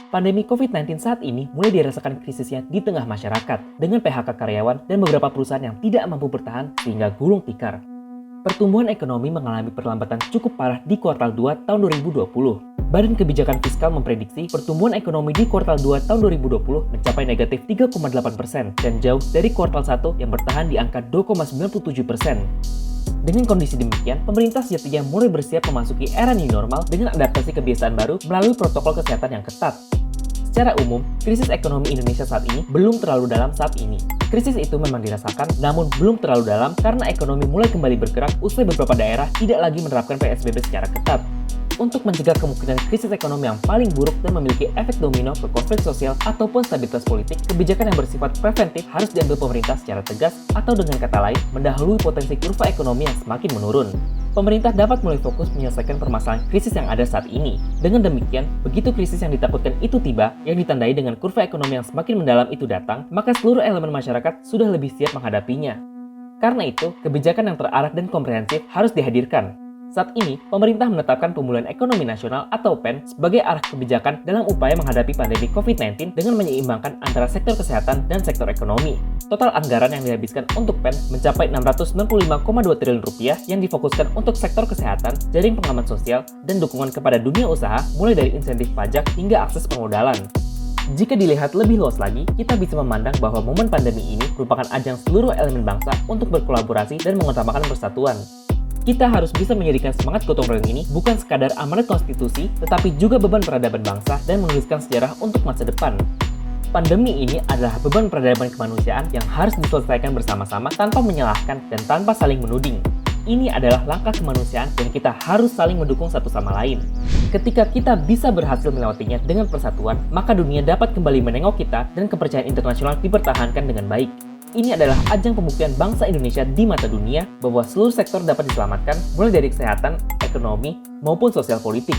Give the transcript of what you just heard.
Pandemi COVID-19 saat ini mulai dirasakan krisisnya di tengah masyarakat dengan PHK karyawan dan beberapa perusahaan yang tidak mampu bertahan sehingga gulung tikar. Pertumbuhan ekonomi mengalami perlambatan cukup parah di kuartal 2 tahun 2020. Badan Kebijakan Fiskal memprediksi pertumbuhan ekonomi di kuartal 2 tahun 2020 mencapai negatif 3,8% dan jauh dari kuartal 1 yang bertahan di angka 2,97%. Dengan kondisi demikian, pemerintah sejatinya mulai bersiap memasuki era new normal dengan adaptasi kebiasaan baru melalui protokol kesehatan yang ketat. Secara umum, krisis ekonomi Indonesia saat ini belum terlalu dalam saat ini. Krisis itu memang dirasakan, namun belum terlalu dalam karena ekonomi mulai kembali bergerak usai beberapa daerah tidak lagi menerapkan PSBB secara ketat. Untuk mencegah kemungkinan krisis ekonomi yang paling buruk dan memiliki efek domino ke konflik sosial ataupun stabilitas politik, kebijakan yang bersifat preventif harus diambil pemerintah secara tegas atau dengan kata lain, mendahului potensi kurva ekonomi yang semakin menurun. Pemerintah dapat mulai fokus menyelesaikan permasalahan krisis yang ada saat ini. Dengan demikian, begitu krisis yang ditakutkan itu tiba, yang ditandai dengan kurva ekonomi yang semakin mendalam itu datang, maka seluruh elemen masyarakat sudah lebih siap menghadapinya. Karena itu, kebijakan yang terarah dan komprehensif harus dihadirkan. Saat ini, pemerintah menetapkan pemulihan ekonomi nasional atau PEN sebagai arah kebijakan dalam upaya menghadapi pandemi COVID-19 dengan menyeimbangkan antara sektor kesehatan dan sektor ekonomi. Total anggaran yang dihabiskan untuk PEN mencapai Rp665,2 triliun yang difokuskan untuk sektor kesehatan, jaring pengaman sosial, dan dukungan kepada dunia usaha mulai dari insentif pajak hingga akses permodalan. Jika dilihat lebih luas lagi, kita bisa memandang bahwa momen pandemi ini merupakan ajang seluruh elemen bangsa untuk berkolaborasi dan mengutamakan persatuan. Kita harus bisa menjadikan semangat gotong royong ini bukan sekadar amanat konstitusi, tetapi juga beban peradaban bangsa dan menuliskan sejarah untuk masa depan. Pandemi ini adalah beban peradaban kemanusiaan yang harus diselesaikan bersama-sama tanpa menyalahkan dan tanpa saling menuding. Ini adalah langkah kemanusiaan dan kita harus saling mendukung satu sama lain. Ketika kita bisa berhasil melewatinya dengan persatuan, maka dunia dapat kembali menengok kita dan kepercayaan internasional dipertahankan dengan baik. Ini adalah ajang pembuktian bangsa Indonesia di mata dunia bahwa seluruh sektor dapat diselamatkan mulai dari kesehatan, ekonomi, maupun sosial politik.